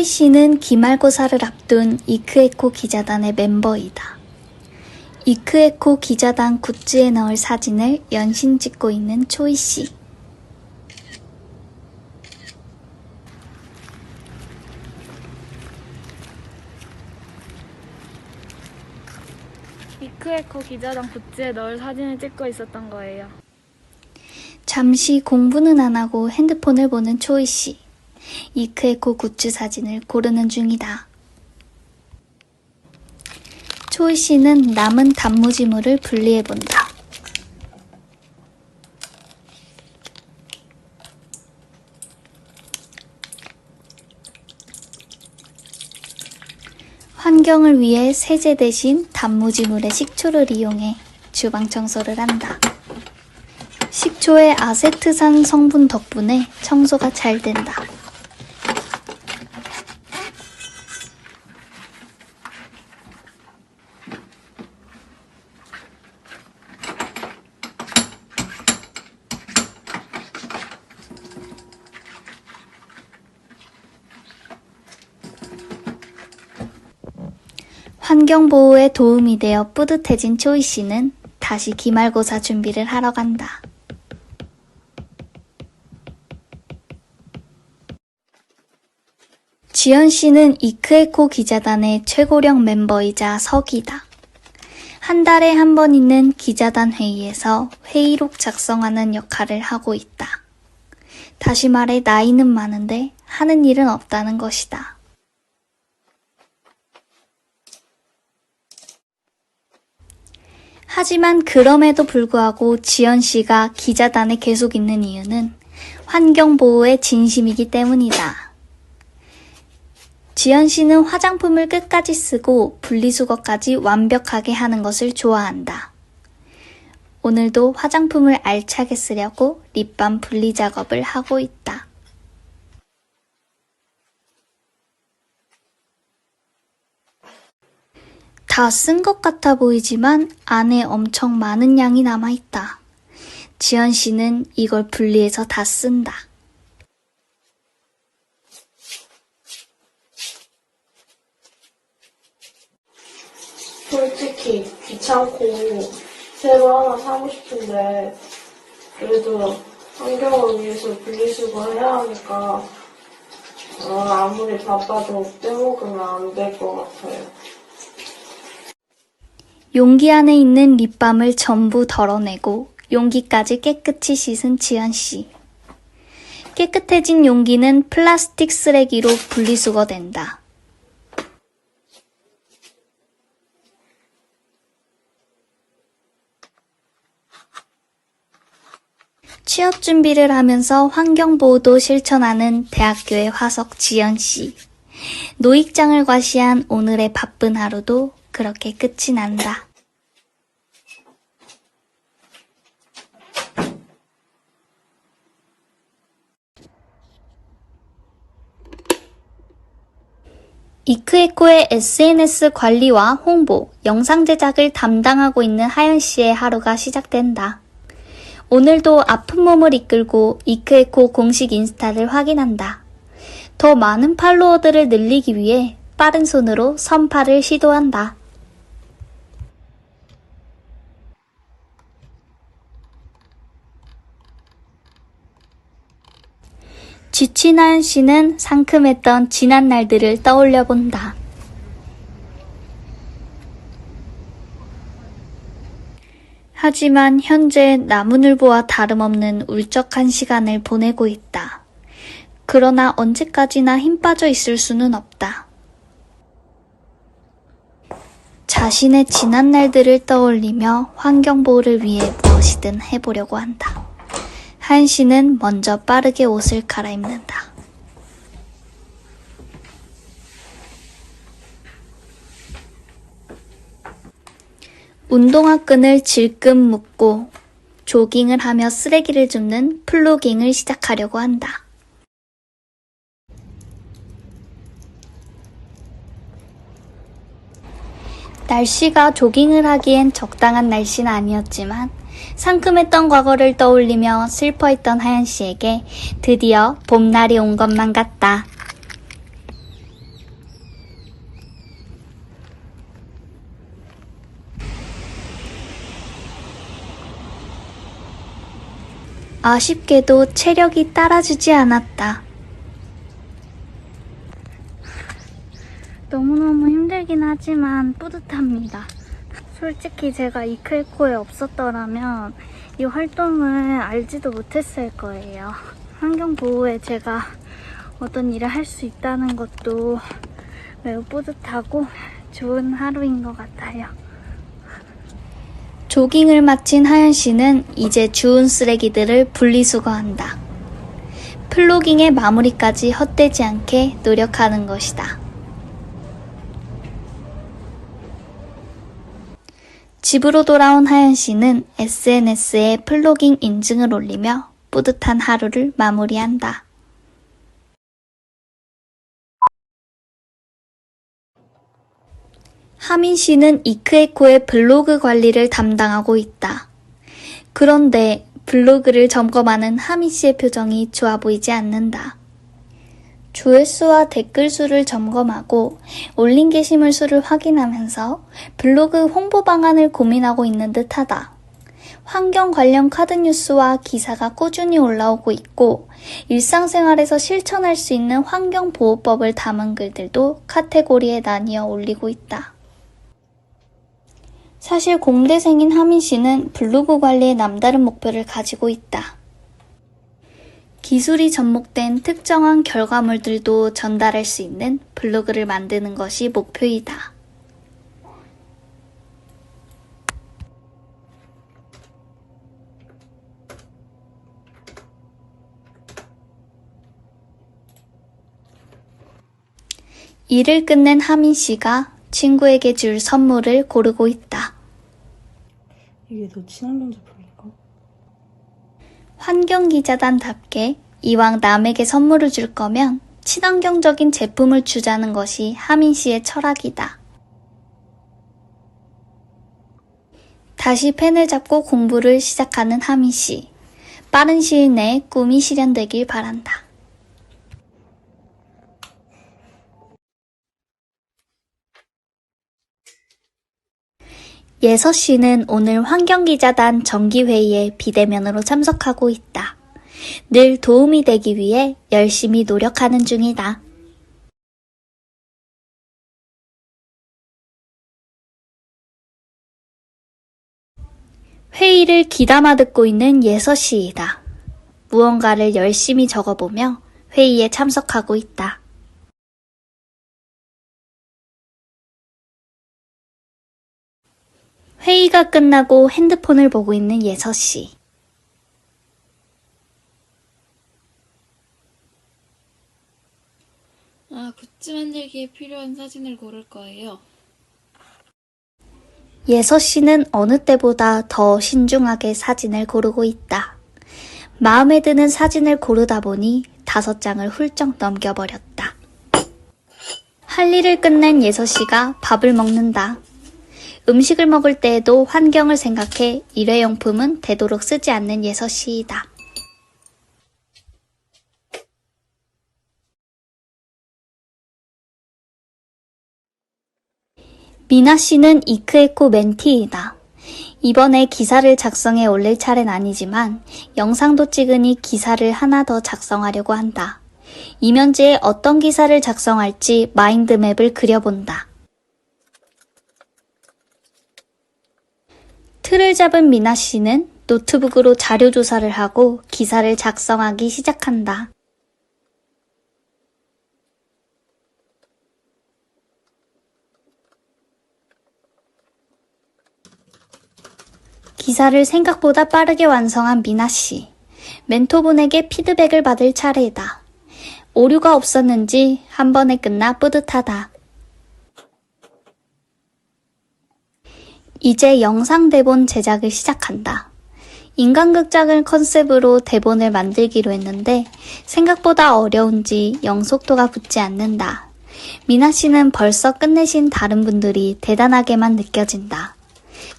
씨는 기말고사를 앞둔 이크에코 기자단의 멤버이다. 이크에코 기자단 굿즈에 넣을 사진을 연신 찍고 있는 초이 씨. 이크에코 기자단 굿즈에 넣을 사진을 찍고 있었던 거예요. 잠시 공부는 안 하고 핸드폰을 보는 초이 씨. 이크에코 굿즈 사진을 고르는 중이다. 초이 씨는 남은 단무지물을 분리해본다. 환경을 위해 세제 대신 단무지물의 식초를 이용해 주방 청소를 한다. 식초의 아세트산 성분 덕분에 청소가 잘 된다. 환경보호에 도움이 되어 뿌듯해진 초이 씨는 다시 기말고사 준비를 하러 간다. 지연 씨는 이크에코 기자단의 최고령 멤버이자 석이다. 한 달에 한 번 있는 기자단 회의에서 회의록 작성하는 역할을 하고 있다. 다시 말해 나이는 많은데 하는 일은 없다는 것이다. 하지만 그럼에도 불구하고 지연 씨가 기자단에 계속 있는 이유는 환경보호에 진심이기 때문이다. 지연 씨는 화장품을 끝까지 쓰고 분리수거까지 완벽하게 하는 것을 좋아한다. 오늘도 화장품을 알차게 쓰려고 립밤 분리 작업을 하고 있다. 다 쓴 것 같아 보이지만 안에 엄청 많은 양이 남아있다. 지연 씨는 이걸 분리해서 다 쓴다. 솔직히 귀찮고 새로 하나 사고 싶은데 그래도 환경을 위해서 분리수거 해야 하니까 아무리 바빠도 빼먹으면 안 될 것 같아요. 용기 안에 있는 립밤을 전부 덜어내고 용기까지 깨끗이 씻은 지연 씨. 깨끗해진 용기는 플라스틱 쓰레기로 분리수거된다. 취업 준비를 하면서 환경보호도 실천하는 대학교의 화석 지연 씨. 노익장을 과시한 오늘의 바쁜 하루도 그렇게 끝이 난다. 이크에코의 SNS 관리와 홍보, 영상 제작을 담당하고 있는 하연 씨의 하루가 시작된다. 오늘도 아픈 몸을 이끌고 이크에코 공식 인스타를 확인한다. 더 많은 팔로워들을 늘리기 위해 빠른 손으로 선파를 시도한다. 지친 하연 씨는 상큼했던 지난 날들을 떠올려 본다. 하지만 현재 나무늘보와 다름없는 울적한 시간을 보내고 있다. 그러나 언제까지나 힘 빠져 있을 수는 없다. 자신의 지난 날들을 떠올리며 환경보호를 위해 무엇이든 해보려고 한다. 하연 씨는 먼저 빠르게 옷을 갈아입는다. 운동화 끈을 질끈 묶고 조깅을 하며 쓰레기를 줍는 플로깅을 시작하려고 한다. 날씨가 조깅을 하기엔 적당한 날씨는 아니었지만 상큼했던 과거를 떠올리며 슬퍼했던 하연 씨에게 드디어 봄날이 온 것만 같다. 아쉽게도 체력이 따라주지 않았다. 너무너무 힘들긴 하지만 뿌듯합니다. 솔직히 제가 이크에코에 없었더라면 이 활동을 알지도 못했을 거예요. 환경보호에 제가 어떤 일을 할 수 있다는 것도 매우 뿌듯하고 좋은 하루인 것 같아요. 조깅을 마친 하연 씨는 이제 주운 쓰레기들을 분리수거한다. 플로깅의 마무리까지 헛되지 않게 노력하는 것이다. 집으로 돌아온 하연 씨는 SNS에 플로깅 인증을 올리며 뿌듯한 하루를 마무리한다. 하민 씨는 이크에코의 블로그 관리를 담당하고 있다. 그런데 블로그를 점검하는 하민 씨의 표정이 좋아 보이지 않는다. 조회수와 댓글 수를 점검하고 올린 게시물 수를 확인하면서 블로그 홍보 방안을 고민하고 있는 듯하다. 환경 관련 카드 뉴스와 기사가 꾸준히 올라오고 있고 일상생활에서 실천할 수 있는 환경보호법을 담은 글들도 카테고리에 나뉘어 올리고 있다. 사실 공대생인 하민 씨는 블로그 관리에 남다른 목표를 가지고 있다. 기술이 접목된 특정한 결과물들도 전달할 수 있는 블로그를 만드는 것이 목표이다. 일을 끝낸 하민 씨가 친구에게 줄 선물을 고르고 있다. 이게 더 친환경 제품인가? 환경기자단답게 이왕 남에게 선물을 줄 거면 친환경적인 제품을 주자는 것이 하민 씨의 철학이다. 다시 펜을 잡고 공부를 시작하는 하민 씨. 빠른 시일 내에 꿈이 실현되길 바란다. 예서 씨는 오늘 환경기자단 정기회의에 비대면으로 참석하고 있다. 늘 도움이 되기 위해 열심히 노력하는 중이다. 회의를 귀담아 듣고 있는 예서 씨이다. 무언가를 열심히 적어보며 회의에 참석하고 있다. 회의가 끝나고 핸드폰을 보고 있는 예서 씨. 굿즈 만들기에 필요한 사진을 고를 거예요. 예서 씨는 어느 때보다 더 신중하게 사진을 고르고 있다. 마음에 드는 사진을 고르다 보니 5장을 훌쩍 넘겨버렸다. 할 일을 끝낸 예서 씨가 밥을 먹는다. 음식을 먹을 때에도 환경을 생각해 일회용품은 되도록 쓰지 않는 예서 씨이다. 미나 씨는 이크에코 멘티이다. 이번에 기사를 작성해 올릴 차례는 아니지만 영상도 찍으니 기사를 하나 더 작성하려고 한다. 이면지에 어떤 기사를 작성할지 마인드맵을 그려본다. 틀을 잡은 미나 씨는 노트북으로 자료 조사를 하고 기사를 작성하기 시작한다. 기사를 생각보다 빠르게 완성한 미나 씨. 멘토분에게 피드백을 받을 차례이다. 오류가 없었는지 한 번에 끝나 뿌듯하다. 이제 영상 대본 제작을 시작한다. 인간극장을 컨셉으로 대본을 만들기로 했는데 생각보다 어려운지 영속도가 붙지 않는다. 미나 씨는 벌써 끝내신 다른 분들이 대단하게만 느껴진다.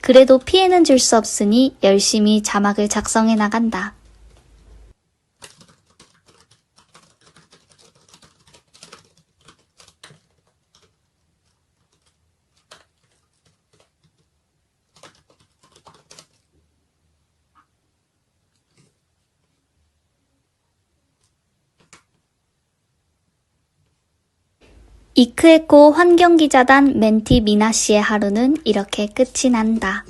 그래도 피해는 줄 수 없으니 열심히 자막을 작성해 나간다. 이크에코 환경기자단 멘티 미나 씨의 하루는 이렇게 끝이 난다.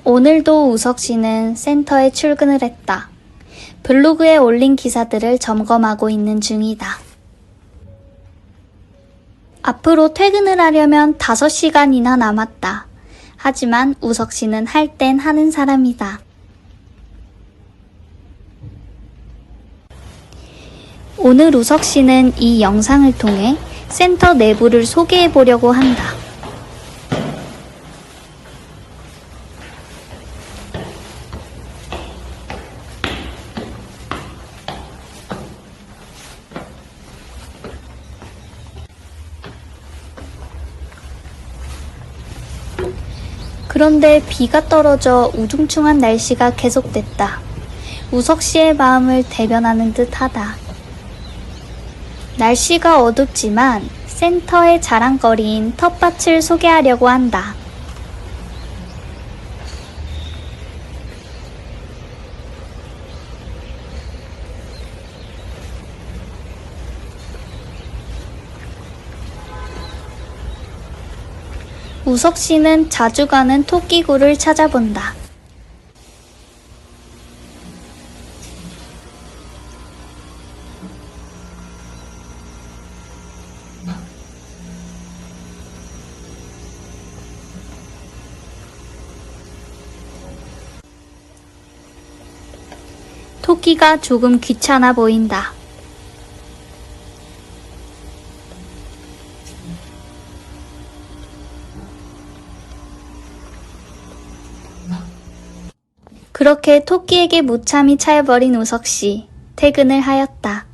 오늘도 우석 씨는 센터에 출근을 했다. 블로그에 올린 기사들을 점검하고 있는 중이다. 앞으로 퇴근을 하려면 5시간이나 남았다. 하지만 우석 씨는 할 땐 하는 사람이다. 오늘 우석 씨는 이 영상을 통해 센터 내부를 소개해 보려고 한다. 그런데 비가 떨어져 우중충한 날씨가 계속됐다. 우석 씨의 마음을 대변하는 듯하다. 날씨가 어둡지만 센터의 자랑거리인 텃밭을 소개하려고 한다. 우석 씨는 자주 가는 토끼굴을 찾아본다. 토끼가 조금 귀찮아 보인다. 그렇게 토끼에게 무참히 차여버린 우석 씨, 퇴근을 하였다.